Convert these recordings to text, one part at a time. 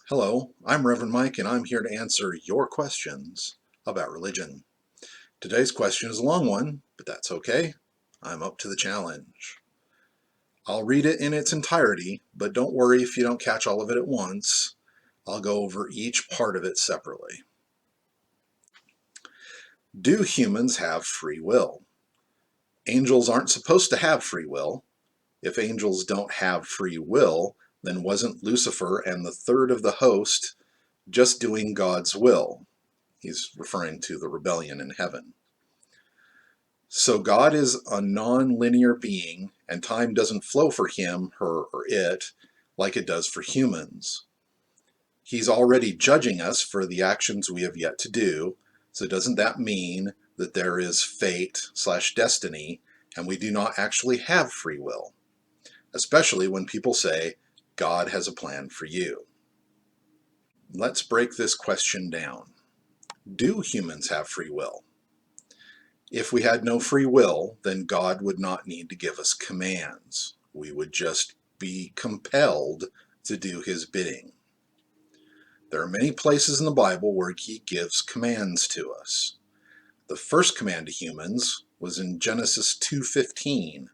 Hello, I'm Reverend Mike, and I'm here to answer your questions about religion. Today's question is a long one, but that's okay. I'm up to the challenge. I'll read it in its entirety, but don't worry if you don't catch all of it at once. I'll go over each part of it separately. Do humans have free will? Angels aren't supposed to have free will. If angels don't have free will, then wasn't Lucifer and the third of the host just doing God's will? He's referring to the rebellion in heaven. So God is a non-linear being, and time doesn't flow for him, her, or it like it does for humans. He's already judging us for the actions we have yet to do, so doesn't that mean that there is fate/destiny and we do not actually have free will? Especially when people say, God has a plan for you. Let's break this question down. Do humans have free will? If we had no free will, then God would not need to give us commands. We would just be compelled to do his bidding. There are many places in the Bible where he gives commands to us. The first command to humans was in Genesis 2:15.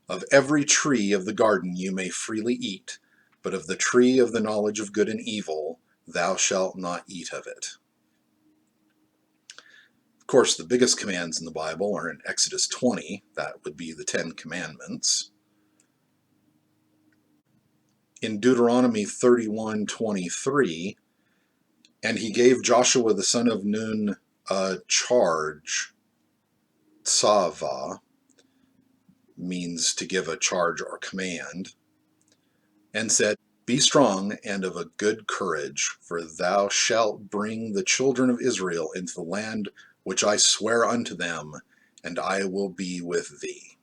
Of every tree of the garden you may freely eat, but of the tree of the knowledge of good and evil thou shalt not eat of it. Of course, the biggest commands in the Bible are in Exodus 20. That would be the 10 Commandments. In Deuteronomy 31:23, and he gave Joshua the son of Nun a charge. Tsava means to give a charge or command, and said, Be strong and of a good courage, for thou shalt bring the children of Israel into the land which I swear unto them, and I will be with thee.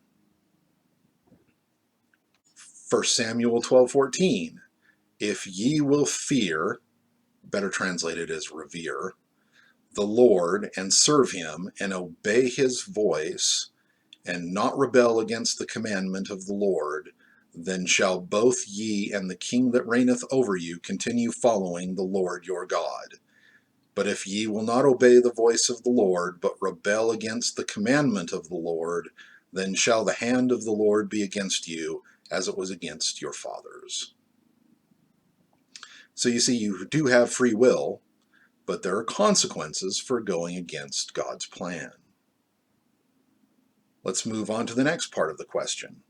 1 Samuel 12:14, if ye will fear, better translated as revere, the Lord, and serve him, and obey his voice, and not rebel against the commandment of the Lord, then shall both ye and the king that reigneth over you continue following the Lord your God. But if ye will not obey the voice of the Lord, but rebel against the commandment of the Lord, then shall the hand of the Lord be against you, as it was against your fathers. So you see, you do have free will, but there are consequences for going against God's plan. Let's move on to the next part of the question.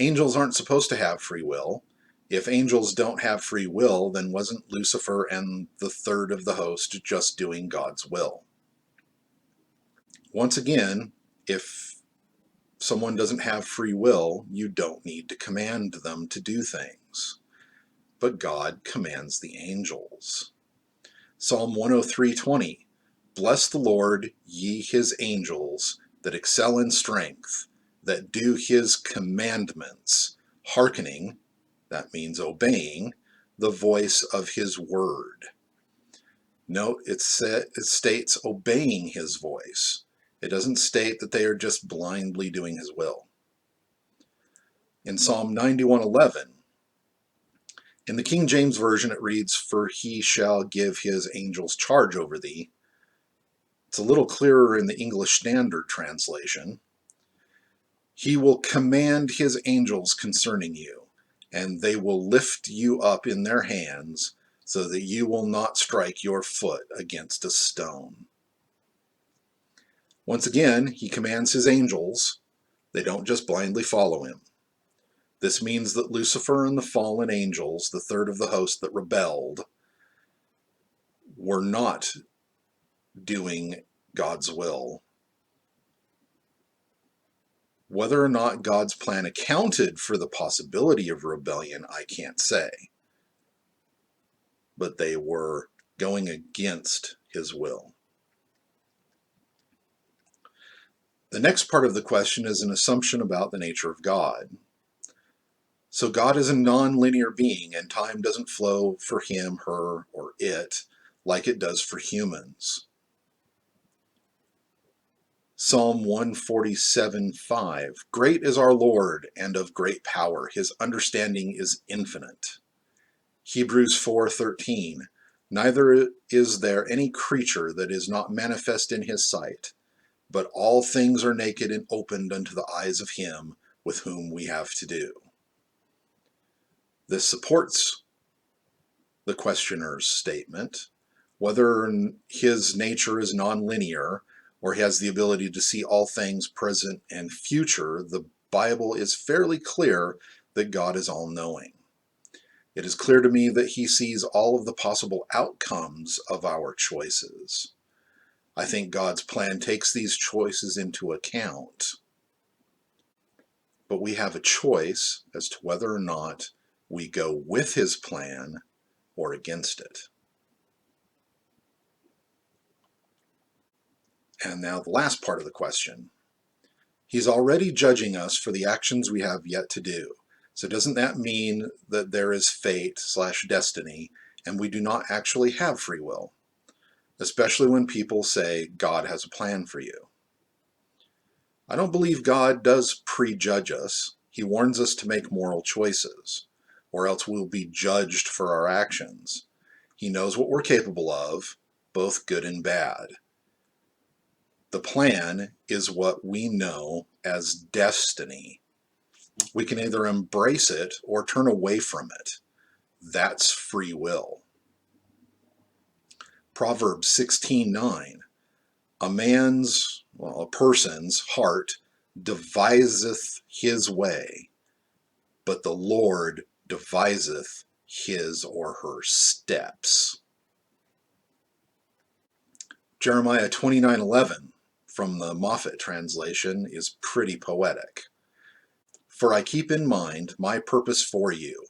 Angels aren't supposed to have free will. If angels don't have free will, then wasn't Lucifer and the third of the host just doing God's will? Once again, if someone doesn't have free will, you don't need to command them to do things. But God commands the angels. Psalm 103:20, Bless the Lord, ye his angels, that excel in strength, that do his commandments, hearkening, that means obeying, the voice of his word. Note, it states obeying his voice. It doesn't state that they are just blindly doing his will. In Psalm 91:11, in the King James Version it reads, For he shall give his angels charge over thee. It's a little clearer in the English Standard Translation. He will command his angels concerning you, and they will lift you up in their hands, so that you will not strike your foot against a stone. Once again, he commands his angels. They don't just blindly follow him. This means that Lucifer and the fallen angels, the third of the host that rebelled, were not doing God's will. Whether or not God's plan accounted for the possibility of rebellion, I can't say. But they were going against his will. The next part of the question is an assumption about the nature of God. So God is a non-linear being, and time doesn't flow for him, her, or it like it does for humans. Psalm 147:5, Great is our Lord, and of great power. His understanding is infinite. Hebrews 4:13, neither is there any creature that is not manifest in his sight, but all things are naked and opened unto the eyes of him with whom we have to do. This supports the questioner's statement. Whether his nature is nonlinear or he has the ability to see all things present and future, the Bible is fairly clear that God is all-knowing. It is clear to me that he sees all of the possible outcomes of our choices. I think God's plan takes these choices into account. But we have a choice as to whether or not we go with his plan or against it. And now the last part of the question. He's already judging us for the actions we have yet to do. So doesn't that mean that there is fate/destiny and we do not actually have free will? Especially when people say God has a plan for you. I don't believe God does prejudge us. He warns us to make moral choices, or else we'll be judged for our actions. He knows what we're capable of, both good and bad. The plan is what we know as destiny. We can either embrace it or turn away from it. That's free will. Proverbs 16:9, a person's heart deviseth his way, but the Lord deviseth his or her steps. Jeremiah 29:11 from the Moffat translation is pretty poetic. For I keep in mind my purpose for you,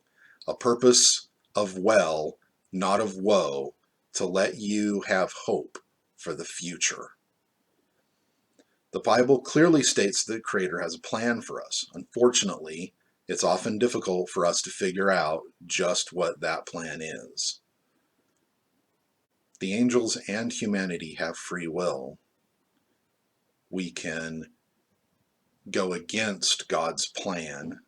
a purpose of well, not of woe, to let you have hope for the future. The Bible clearly states that the Creator has a plan for us. Unfortunately, it's often difficult for us to figure out just what that plan is. The angels and humanity have free will. We can go against God's plan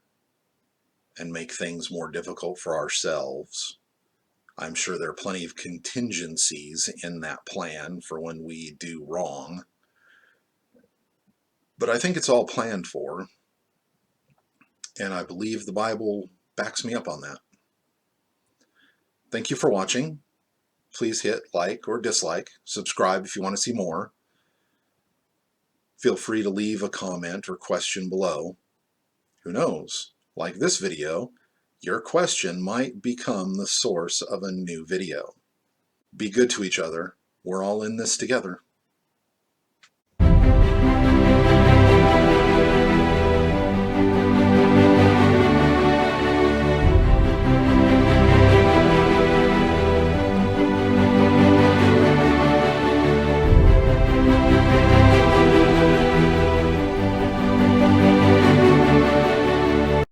and make things more difficult for ourselves. I'm sure there are plenty of contingencies in that plan for when we do wrong. But I think it's all planned for, and I believe the Bible backs me up on that. Thank you for watching. Please hit like or dislike, subscribe if you want to see more. Feel free to leave a comment or question below. Who knows, like this video, your question might become the source of a new video. Be good to each other. We're all in this together.